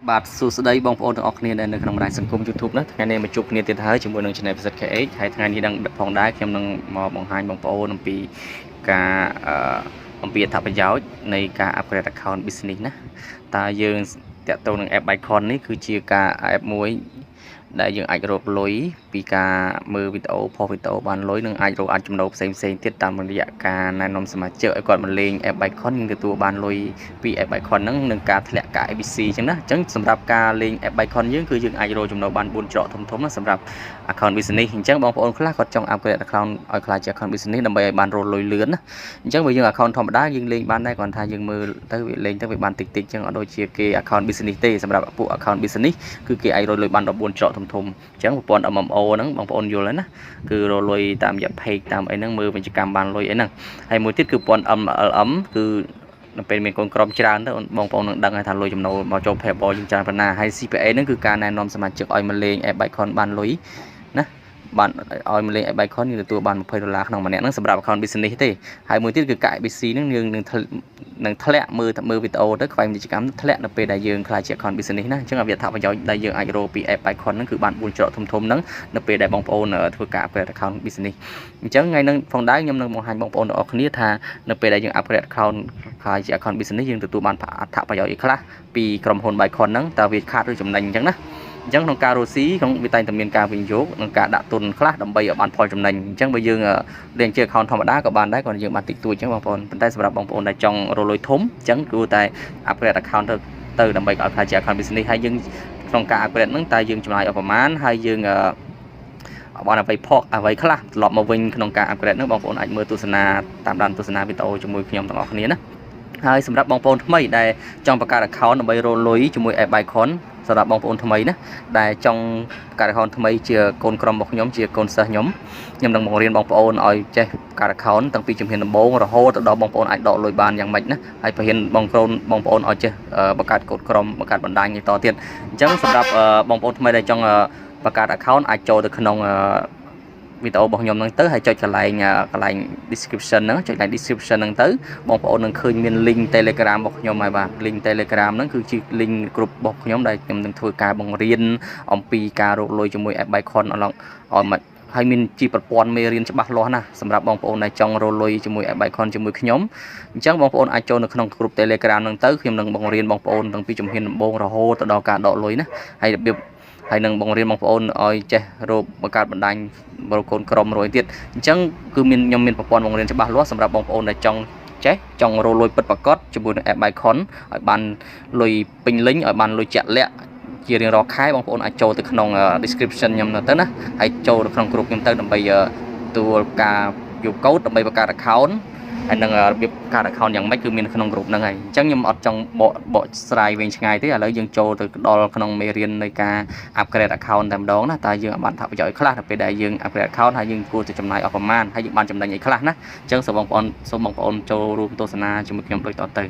បាទសួស្តីបងប្អូនទាំងអស់គ្នាដែលនៅក្នុងបណ្ដាញសង្គម YouTube ណាថ្ងៃនេះមកជួបគ្នាទៀតហើយជាមួយនឹង Channel Business KH ហើយថ្ងៃនេះនឹងផងដែរខ្ញុំនឹងមកបង្ហាញបងប្អូនអំពីការអំពីអត្ថប្រយោជន៍នៃការ upgrade account business ណាតើយើងតាក់ទងនឹង App Baycon នេះគឺជាការ app មួយដែលយើងអាចរកលុយពីការមើលវីដេអូផុសវីដេអូបានលុយនឹងអាចរកចំណូលផ្សេងៗទៀតតាមរយៈការណែនាំសមាជិកឲ្យគាត់មកលេង App Baycon យើងទទួលបានលុយពី App Baycon ហ្នឹងនឹងការធ្លាក់ការ ABC អញ្ចឹងណាអញ្ចឹងសម្រាប់ការលេង App Baycon យើងគឺយើងអាចរកចំណូលបាន4ច្រកធំៗណាសម្រាប់ account business អញ្ចឹងបងប្អូនខ្លះគាត់ចង់ upgrade account ឲ្យខ្លាចជា account business ដើម្បីឲ្យបានរកលុយលឿនណាអញ្ចឹងបើយើង account ធម្មតាយើងលេងបានដែរគ្រាន់ថាយើងមើលទៅវាលេងទៅវាបានតិចៗអញ្ចឹងអត់ដូចជាគេ account business ទេសម្រាប់ពួក account business គឺគេអាចរកលុយបាន14ច្រកធំៗអញ្ចឹងប្រព័ន្ធ MMO ហ្នឹងបងប្អូនយល់ហើយណាគឺរកលុយតាមរយៈ page តាមអីហ្នឹងមើលវិជ្ជកម្មបានលុយអីហ្នឹងហើយមួយទៀតគឺប្រព័ន្ធ MLM គឺនៅពេលមានកូនក្រុមច្រើនទៅបងប្អូននឹងដឹងថាលុយចំណូលមកចូល payable យើងច្រើនប៉ុណ្ណាហើយ CPA ហ្នឹងគឺការណែនាំសមាជិកឲ្យមកលេង App Baycon បានលុយណាបានឲ្យមកលេង App Baycon យើងទទួលបាន$20ក្នុងម្នាក់ហ្នឹងសម្រាប់ account business ទេហើយមួយទៀតគឺកាក់ ABC ហ្នឹងយើងនឹងធ្លាក់មើលវីដេអូទៅខ្វែងវិជ្ជកម្មធ្លាក់នៅពេលដែលយើងខ្លាចជា account business ណាអញ្ចឹងវាថាប្រយោជន៍ដែលយើងអាចរកពី App Baycon ហ្នឹងគឺបាន4ច្រកធំៗហ្នឹងនៅពេលដែលបងប្អូនធ្វើការ upgrade account business អញ្ចឹងថ្ងៃហ្នឹងផងដែរខ្ញុំនឹងបង្ហាញបងប្អូនទាំងអស់គ្នាថានៅពេលដែលយើង upgrade account ខ្លាចជា account business យើងទទួលបានអត្ថប្រយោជន៍អីខ្លះពីក្រុមហ៊ុន Baycon ហ្នឹងតើវាខាតឬចំណេញអញ្ចឹងណាអញ្ចឹងក្នុងការរកស៊ីក្នុងវាតែងតែមានការវិនិយោគនិងការដាក់ទុនខ្លះដើម្បីឲ្យបានផលចំណេញអញ្ចឹងបើយើងលេងជា account ធម្មតាក៏បានដែរគ្រាន់តែយើងបានតិចតួចអញ្ចឹងបងប្អូនប៉ុន្តែសម្រាប់បងប្អូនដែលចង់រកលុយធំអញ្ចឹងគួរតែ upgrade account ទៅដើម្បីឲ្យខ្លាចជា account business ហើយយើងក្នុងការ upgrade ហ្នឹងតើយើងចំណាយអស់ប្រមាណហើយយើងបានអ្វីផកអ្វីខ្លះត្រឡប់មកវិញក្នុងការ upgrade ហ្នឹងបងប្អូនអាចមើលទស្សនាតាមដានទស្សនាវីដេអូជាមួយខ្ញុំទាំងអស់គ្នាណាហើយសម្រាប់បងប្អូនថ្មីដែលចង់បង្កើត account ដើម្បីរកលុយជាមួយ App Bayconសម្រាប់បងប្អូនថ្មីណាដែលចង់បង្កើត account ថ្មីជាកូនក្រុមរបស់ខ្ញុំជាកូនសិស្សខ្ញុំនឹងបង្រៀនបងប្អូនឲ្យចេះបង្កើត account តាំងពីជំហានដំបូងរហូតដល់បងប្អូនអាចដកលុយបានយ៉ាងម៉េចណាហើយបង្រៀនបងប្អូនឲ្យចេះបង្កើតកូនក្រុមបង្កើតបណ្ដាញបន្តទៀតអញ្ចឹងសម្រាប់បងប្អូនថ្មីដែលចង់បង្កើត account អាចចូលទៅក្នុងវីដេអូរបស់ខ្ញុំហ្នឹងទៅហើយចុចកន្លែង description ហ្នឹងចុច like description ហ្នឹងទៅបងប្អូននឹងឃើញមាន link Telegram របស់ខ្ញុំហើយបាទ link Telegram ហ្នឹងគឺជា link group របស់ខ្ញុំដែលខ្ញុំនឹងធ្វើការបង្រៀនអំពីការរកលុយជាមួយ App Baycon ហើយមានជាប្រព័ន្ធមេរៀនច្បាស់លាស់ណាស់សម្រាប់បងប្អូនដែលចង់រកលុយជាមួយ App Baycon ជាមួយខ្ញុំអញ្ចឹងបងប្អូនអាចចូលនៅក្នុង group Telegram ហ្នឹងទៅខ្ញុំនឹងបង្រៀនបងប្អូនតាំងពីជំហានដំបូងរហូតដល់ការដកលុយណាហើយរបៀបហើយនឹងបង្រៀនបងប្អូនឲ្យចេះរកបង្កើតបណ្ដាញបរិកូនក្រុមរួយទៀតអញ្ចឹងគឺខ្ញុំមានប្រព័ន្ធបង្រៀនច្បាស់លាស់សម្រាប់បងប្អូនដែលចង់រកលុយពិតប្រាកដជាមួយនឹង App Baycon ឲ្យបានលុយពេញលេញឲ្យបានលុយជាក់លាក់ជារៀងរាល់ខែបងប្អូនអាចចូលទៅក្នុង description ខ្ញុំទៅណាហើយចូលទៅក្នុង group ខ្ញុំទៅដើម្បីទទួលការយកកូដដើម្បីបង្កើត account ហើយនឹងរបៀបការ account យ៉ាងម៉េចគឺមានក្នុង group ហ្នឹងហើយអញ្ចឹងខ្ញុំអត់ចង់បកស្រាយវិញឆ្ងាយទេឥឡូវយើងចូលទៅដល់ក្នុងមេរៀននៃការ upgrade account តែម្ដងណាតើយើងបានថាប្រយោជន៍ខ្លះដល់ពេលដែលយើង upgrade account ហើយយើងគួរទៅចំណាយអស់ប្រមាណហើយយើងបានចំណេញអីខ្លះណាអញ្ចឹងសូមបងប្អូនចូលរួមទស្សនាជាមួយខ្ញុំដូចតទៅ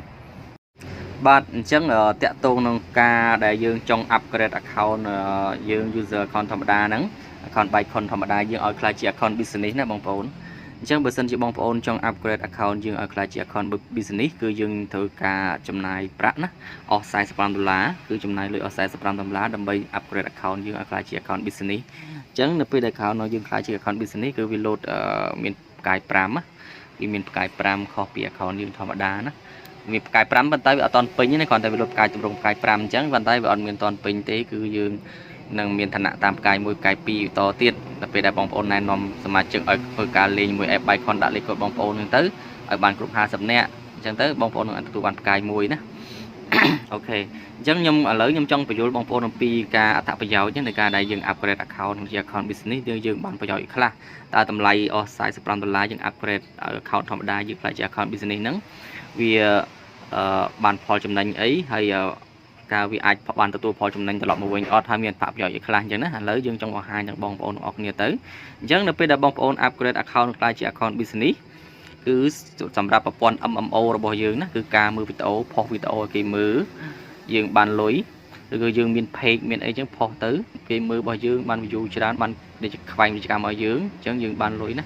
បាទអញ្ចឹងតាក់ទងនឹងការដែលយើងចង់ upgrade account យើង user account ធម្មតាហ្នឹង account Baycon ធម្មតាយើងឲ្យខ្លាចជា account business ណាបងប្អូនអញ្ចឹងបើសិនជាបងប្អូនចង់ upgrade account យើងឲ្យខ្លាចជា account business គឺយើងត្រូវការចំណាយប្រាក់ណាអស់$45គឺចំណាយលុយអស់$45ដើម្បី upgrade account យើងឲ្យខ្លាចជា account business អញ្ចឹងនៅពេលដែល account យើងខ្លាចជា account business គឺវា load មានផ្កាយ5ណាវាមានផ្កាយ5ខុសពី account យើងធម្មតាណាវាផ្កាយ5ប៉ុន្តែវាអត់ទាន់ពេញទេគ្រាន់តែវា load ផ្កាយទម្រង់ផ្កាយ5អញ្ចឹងប៉ុន្តែវាអត់មានទាន់ពេញទេគឺយើងនឹងមានឋានៈតាមផ្កាយ1ផ្កាយ2តទៀតដល់ពេលដែលបងប្អូនណែនាំសមាជិកឲ្យធ្វើការលេងមួយ App Baycon ដាក់លេខកូដបងប្អូនហ្នឹងទៅឲ្យបានគ្រប់50នាក់អញ្ចឹងទៅបងប្អូននឹងទទួលបានផ្កាយ1ណាអូខេអញ្ចឹងឥឡូវខ្ញុំចង់បញ្យល់បងប្អូនអំពីការអត្ថប្រយោជន៍នៃការដែលយើង upgrade account ជា account business យើងបានប្រយោជន៍ខ្លះតើតម្លៃអស់$45យើង upgrade ឲ្យ account ធម្មតាយើងខ្លាចជា account business ហ្នឹងវាបានផលចំណេញអីហើយការវាអាចបានទទួលផលចំណេញត្រឡប់មកវិញអត់ហើយមានប្រយោជន៍អីខ្លះអញ្ចឹងណាឥឡូវយើងចង់បង្ហាញដល់បងប្អូនទាំងអស់គ្នាទៅអញ្ចឹងនៅពេលដែលបងប្អូន upgrade account ខ្លាចជា account business គឺសម្រាប់ប្រព័ន្ធ MMO របស់យើងណាគឺការមើលវីដេអូផុសវីដេអូឲ្យគេមើលយើងបានលុយឬក៏យើងមាន page មានអីចឹងផុសទៅគេមើលរបស់យើងបាន view ច្រើនបានខ្វែងវិជ្ជកម្មឲ្យយើងអញ្ចឹងយើងបានលុយណា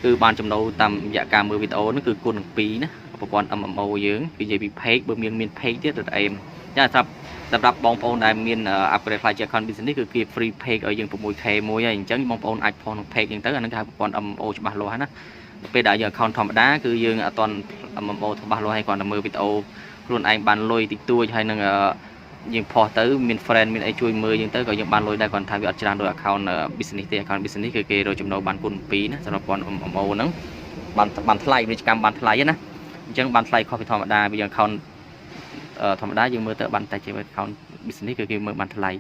គឺបានចំណូលតាមរយៈការមើលវីដេអូហ្នឹងគឺគុណនឹង2ណាប្រព័ន្ធ MMO យើងគឺនិយាយពី page បើមាន page ទៀតទៅអេមចាសម្រាប់ សម្រាប់បងប្អូនដែលមាន upgrade ខ្លាចជា account business គឺគេ free page ឲ្យយើង 6k មួយហើយអញ្ចឹងបងប្អូនអាចផុសក្នុង page អញ្ចឹងទៅអានឹងគេហៅប្រព័ន្ធ MMO ច្បាស់លាស់ណាពេលដែលយើង account ធម្មតាគឺយើងអត់ទាន់ MMO ច្បាស់លាស់ហើយគ្រាន់តែមើលវីដេអូខ្លួនឯងបានលុយតិចតួចហើយនឹងយើងផុសទៅមាន friend មានអីជួយមើលយើងទៅក៏យើងបានលុយដែរគ្រាន់ថាវាអត់ច្រើនដូច account business ទេ account business គឺគេរកចំណូលបានគុណ2ណាសម្រាប់ប្រព័ន្ធ MMO ហ្នឹងបានថ្លៃវិជ្ជកម្មបានថ្លៃណាអញ្ចឹងបានថ្លៃខុសពីធម្មតាវាយើង account ធម្មតាយើងមើលទៅបានតែជា account business គឺគេមើលបានថ្លៃ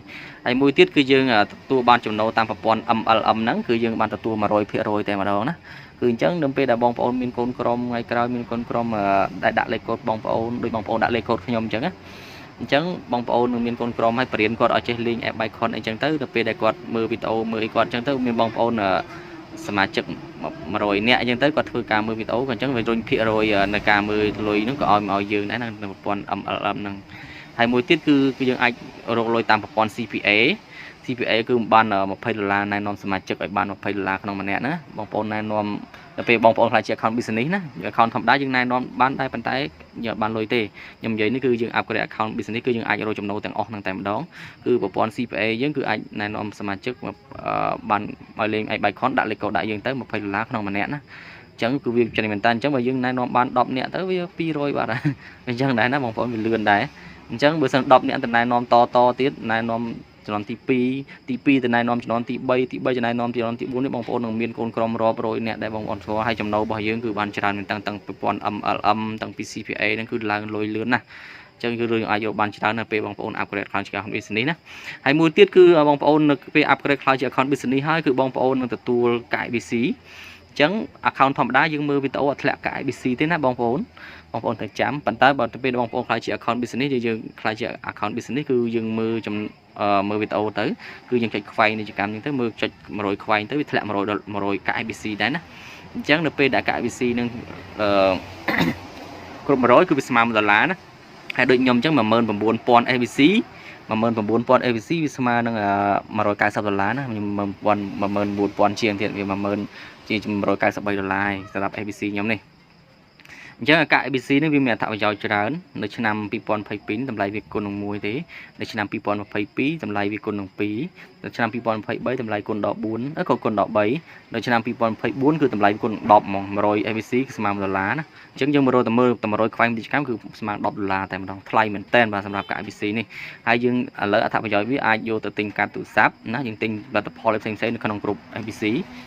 ហើយមួយទៀតគឺយើងទទួលបានចំណូលតាមប្រព័ន្ធ MLM ហ្នឹងគឺយើងបានទទួល 100% តែម្ដងណាគឺអញ្ចឹងនៅពេលដែលបងប្អូនមានកូនក្រុមថ្ងៃក្រោយមានកូនក្រុមដែលដាក់លេខកូដបងប្អូនដូចបងប្អូនដាក់លេខកូដខ្ញុំអញ្ចឹងណាអញ្ចឹងបងប្អូននឹងមានកូនក្រុមហើយបរៀនគាត់ឲ្យចេះលេង App Baycon អីចឹងទៅដល់ពេលដែលគាត់មើលវីដេអូមើលអីគាត់អញ្ចឹងទៅមានបងប្អូនសមាជិក100នាក់អញ្ចឹងទៅគាត់ធ្វើការមើលវីដេអូក៏អញ្ចឹងវារុញភាគរយនៅការមើលលុយហ្នឹងក៏ឲ្យយើងដែរនៅប្រព័ន្ធ MLM ហ្នឹងហើយមួយទៀតគឺយើងអាចរកលុយតាមប្រព័ន្ធ CPA គឺបាន$20ណែនាំសមាជិកឲ្យបាន$20ក្នុងម្នាក់ណាបងប្អូនណែនាំដល់ពេលបងប្អូនខ្លាចជា account business ណា account ធម្មតាយើងណែនាំបានដែរប៉ុន្តែយើងអត់បានលុយទេខ្ញុំនិយាយនេះគឺយើង upgrade account business គឺយើងអាចរកចំណូលទាំងអស់ហ្នឹងតែម្ដងគឺប្រព័ន្ធ CPA យើងគឺអាចណែនាំសមាជិកបានឲ្យលេង App Baycon ដាក់លេខកូដដាក់យើងទៅ$20ក្នុងម្នាក់ណាអញ្ចឹងគឺវាចំណេញមែនតើអញ្ចឹងបើយើងណែនាំបាន10នាក់ទៅវា200បាត់ហើយអញ្ចឹងដែរណាបងប្អូនវាលឿនដែរអញ្ចឹងបើសិន10នាក់ទៅណែនាំតទៀតណែនាំជំនាន់ទី2ទៅណែនាំជំនាន់ទី3ទៅណែនាំជំនាន់ទី4នេះបងប្អូននឹងមានកូនក្រុមរាប់រយនាក់ដែរបងប្អូនស្គាល់ហើយចំណូលរបស់យើងគឺបានច្រើនមែនតាំងប្រព័ន្ធ MLM តាំងពី CPA ហ្នឹងគឺឡើងលុយលឿនណាស់អញ្ចឹងគឺរឿងអាចយកបានច្រើននៅពេលបងប្អូន upgrade account ជា account business ណាហើយមួយទៀតគឺបងប្អូននៅពេល upgrade account ជា account business ហើយគឺបងប្អូននឹងទទួលកាយ BC អញ្ចឹង account ធម្មតាយើងមើលវីដេអូអត់ធ្លាក់កាយ BC ទេណាបងប្អូនទៅចាំប៉ុន្តែបើទៅពេលបងប្អូនខ្លាចជា account business យើងខ្លាចជា account business គឺយើងមើលមើលវីដេអូទៅគឺយើងចុចខ្វែងនីតិកម្មហ្នឹងទៅមើលចុច100ខ្វែងទៅវាធ្លាក់100កាយ BC ដែរណាអញ្ចឹងនៅពេលដែលកាយ BC នឹងគ្រប់100គឺវាស្មើ$1ណាហើយដូចខ្ញុំអញ្ចឹង19000 ABC 19000 ABC វាស្មើនឹង$190ណាខ្ញុំ19000ជាងទៀតវា10000ជា$193ហើយសម្រាប់ ABC ខ្ញុំនេះអញ្ចឹងអាកា ABC នេះវាមានអត្ថប្រយោជន៍ច្រើននៅឆ្នាំ2022តម្លៃវាគុណនឹង1ទេនៅឆ្នាំ2022តម្លៃវាគុណនឹង2នៅឆ្នាំ2023តម្លៃគុណដល់4ក៏គុណដល់3នៅឆ្នាំ2024គឺតម្លៃគុណ10ហ្មង100 ABC គឺស្មើ$ណាអញ្ចឹងយើងមើលតែ100ខ្វែងវិជ្ជកម្មគឺស្មើ$10តែម្ដងថ្លៃមែនតើបាទសម្រាប់កា ABC នេះហើយយើងឥឡូវអត្ថប្រយោជន៍វាអាចយកទៅទិញកាតទូរស័ព្ទណាយើងទិញផលិតផលផ្សេងៗនៅក្នុងក្រុម ABC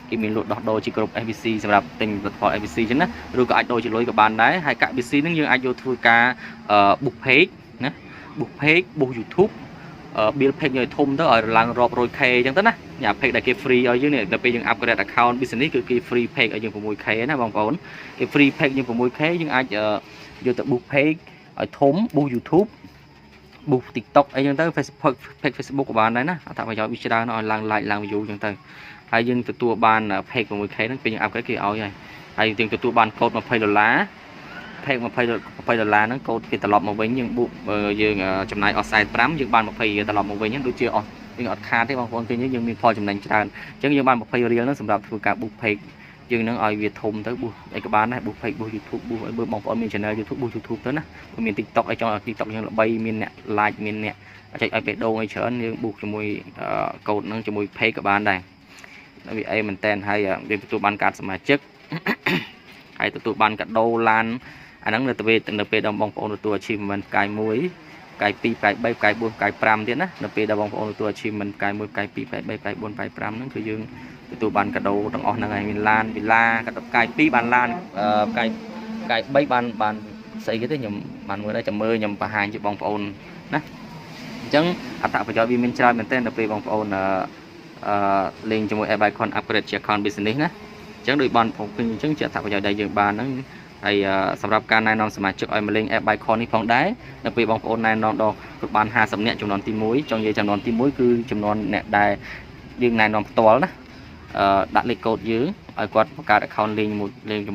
គេមានលក់ដោះដូរជាក្រុម ABC សម្រាប់ទិញផលិតផល ABC អញ្ចឹងណាឬក៏អាចដូរជាលុយក៏បានដែរហើយកា ABC ហ្នឹងយើងអាចយកធ្វើការ book page ណា book page book YouTube build page ឲ្យធំទៅឲ្យឡើងរាប់រយ K អញ្ចឹងទៅណាញ៉ា page ដែលគេ free ឲ្យយើងនេះដល់ពេលយើង upgrade account business គឺគេ free page ឲ្យយើង 6k ណាបងប្អូនគេ free page យើង 6k យើងអាចយកទៅ book page ឲ្យធំ book YouTube book TikTok អីចឹងទៅ page Facebook ក៏បានដែរណាអត្ថប្រយោជន៍វាច្រើនឲ្យឡើង like ឡើង view ចឹងទៅហើយយើងទទួលបាន page 6k ហ្នឹងពេលយើង upgrade គេឲ្យហើយយើងទទួលបានកូដ$20 page $20ហ្នឹងកូដគេត្រឡប់មកវិញយើងបុកយើងចំណាយអស់45យើងបាន20ត្រឡប់មកវិញហ្នឹងដូចជាអស់យើងអត់ខាតទេបងប្អូនពេលយើងមានផលចំណេញច្រើនអញ្ចឹងយើងបាន20រៀលហ្នឹងសម្រាប់ធ្វើការ book page យើងនឹងឲ្យវាធំទៅ book អីក៏បានដែរ book page book YouTube book ឲ្យបងប្អូនមាន channel YouTube book YouTube ទៅណាមាន TikTok អីចង់ឲ្យ TikTok យើងល្បីមានអ្នក like មានអ្នកចុចឲ្យបេះដូងអីច្រើនយើង book ជាមួយកូដហ្នឹងជាមួយ page ក៏បានដែរវាអីមែនតើហើយយើងទទួលបានកាតសមាជិកហើយទទួលបានកាដូឡានអាហ្នឹងនៅពេលដល់បងប្អូនទទួល achievement ផ្កាយ1ផ្កាយ2ផ្កាយ3ផ្កាយ4ផ្កាយ5ទៀតណានៅពេលដល់បងប្អូនទទួល achievement ផ្កាយ1ផ្កាយ2ផ្កាយ3ផ្កាយ4ផ្កាយ5ហ្នឹងគឺយើងទទួលបានកាដូទាំងអស់ហ្នឹងហើយមានឡានវិឡាកាដូផ្កាយ2បានឡានផ្កាយ3បានស្អីគេទេខ្ញុំបានមើលដែរចាំមើលខ្ញុំបង្ហាញជូនបងប្អូនណាអញ្ចឹងអត្ថប្រយោជន៍វាមានច្រើនមែនទែននៅពេលបងប្អូនលេងជាមួយ App Baycon upgrade ជា account business ណាអញ្ចឹងដូចបានผมឃើញអញ្ចឹងជាអត្ថប្រយោជន៍ដែលយើងបានហ្នឹងហើយសម្រាប់ការណែនាំសមាជិកឲ្យមកលេង App Baycon នេះផងដែរនៅពេលបងប្អូនណែនាំដល់បាន50នាក់ចំនួនទី1ចង់និយាយចំនួនទី1គឺចំនួនអ្នកដែលយើងណែនាំផ្ទាល់ណាដាក់លេខកូដយើងឲ្យគាត់បង្កើត account លេងជា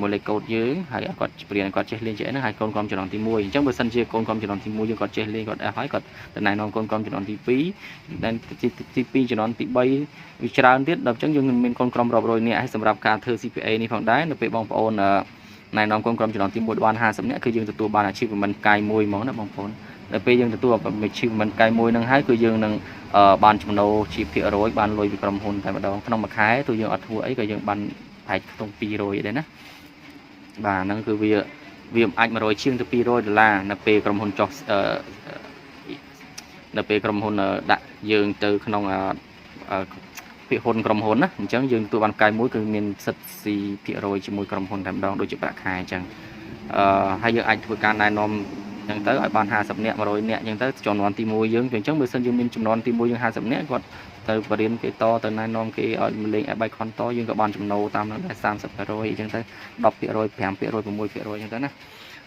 មួយលេខកូដយើងហើយគាត់ព្រៀនគាត់ចេះលេងជាអីហ្នឹងហើយកូនក្រុមចំនួនទី1អញ្ចឹងបើសិនជាកូនក្រុមចំនួនទី1យើងគាត់ចេះលេងគាត់អស់ហើយគាត់ទៅណែនាំកូនក្រុមចំនួនទី2ដែលទី2ចំនួនទី3វាច្រើនទៀតដល់អញ្ចឹងយើងមានកូនក្រុមរាប់រយនាក់ហើយសម្រាប់ការធ្វើ CPA នេះផងដែរនៅពេលបងប្អូនណែនាំកូនក្រុមចំនួនទី1បាន50នាក់គឺយើងទទួលបាន achievement ផ្កាយ1ហ្មងណាបងប្អូន ដល់ពេលយើងទទួលachievement កាយមួយនឹងហើយគឺយើងនឹងបានចំណូលជាភាគរយបានលុយពីក្រុមហ៊ុនតែម្ដងក្នុងមួយខែទោះយើងអត់ធ្វើអីក៏យើងបានប្រហែលក្នុង200ដែរណាបាទហ្នឹងគឺវាអាច100ជាងទៅ$200នៅពេលក្រុមហ៊ុនចុះនៅពេលក្រុមហ៊ុនដាក់យើងទៅក្នុងភាគហ៊ុនក្រុមហ៊ុនណាអញ្ចឹងយើងទទួលបានកាយមួយគឺមានសិទ្ធិស៊ីភាគរយជាមួយក្រុមហ៊ុនតែម្ដងដូចជាប្រាក់ខែអញ្ចឹងហើយយើងអាចធ្វើការណែនាំអញ្ចឹងទៅឲ្យបាន50នាក់100នាក់អញ្ចឹងទៅចំនួនទី1យើងអញ្ចឹងបើសិនយើងមានចំនួនទី1យើង50នាក់គាត់ទៅបរៀនគេតទៅណែនាំគេឲ្យលេង App Baycon តយើងក៏បានចំណូលតាមនឹងដែរ30%អញ្ចឹងទៅ10% 5% 6% អញ្ចឹងទៅណា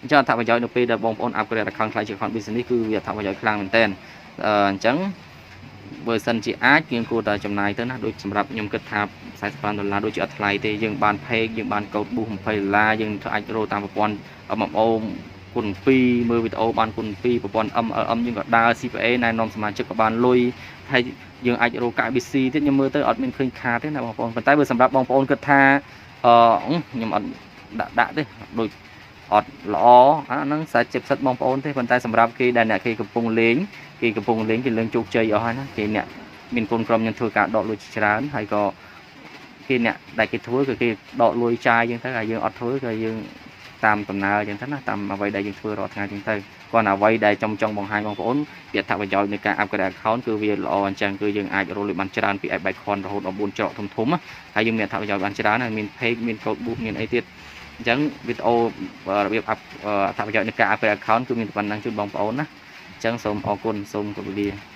អញ្ចឹងអត្ថប្រយោជន៍នៅពេលដែលបងប្អូន upgrade account ខ្លាយជា account business គឺវាអត្ថប្រយោជន៍ខ្លាំងមែនទែនអញ្ចឹងបើសិនជាអាចយើងគួរតែចំណាយទៅណាដូចសម្រាប់ខ្ញុំគិតថា$45ដូចជាអត់ថ្លៃទេយើងបាន page យើងបានកូដ boost $20យើងអាចរកតាមប្រព័ន្ធ MMO គុណ2មើលវីដេអូបានគុណ2ប្រព័ន្ធ MLM យើងក៏ដើរ CPA ណែនាំសមាជិកក៏បានលុយហើយយើងអាចរកកាយ BC ទៀតខ្ញុំមើលទៅអត់មានឃើញខាតទេណាបងប្អូនប៉ុន្តែបើសម្រាប់បងប្អូនគិតថាខ្ញុំអត់ដាក់ទេដូចអត់ល្អអាហ្នឹងសាច់ចិត្តបងប្អូនទេប៉ុន្តែសម្រាប់គេដែលអ្នកគេកំពុងលេងគេលេងជោគជ័យអស់ហើយណាគេអ្នកមានកូនក្រុមយើងធ្វើការដកលុយច្រើនហើយក៏គេអ្នកដែលគេធ្វើគឺគេដកលុយចាយអញ្ចឹងទៅហើយយើងអត់ធ្វើគឺយើងតាមដំណើរអញ្ចឹងទៅណាតាមអ្វីដែលយើងធ្វើរាល់ថ្ងៃអញ្ចឹងទៅគាត់អ្វីដែលចង់បង្ហាញបងប្អូនពីអត្ថប្រយោជន៍នៃការ upgrade account គឺវាល្អអញ្ចឹងគឺយើងអាចរកលុយបានច្រើនពី App Baycon រហូតដល់4ច្រកធំហើយយើងមានអត្ថប្រយោជន៍បានច្រើនហើយមាន page មាន code book មានអីទៀតអញ្ចឹងវីដេអូរបៀបអត្ថប្រយោជន៍នៃការ upgrade account គឺមានប៉ុណ្ណឹងជូនបងប្អូនណាអញ្ចឹងសូមអរគុណសូមគោរពលា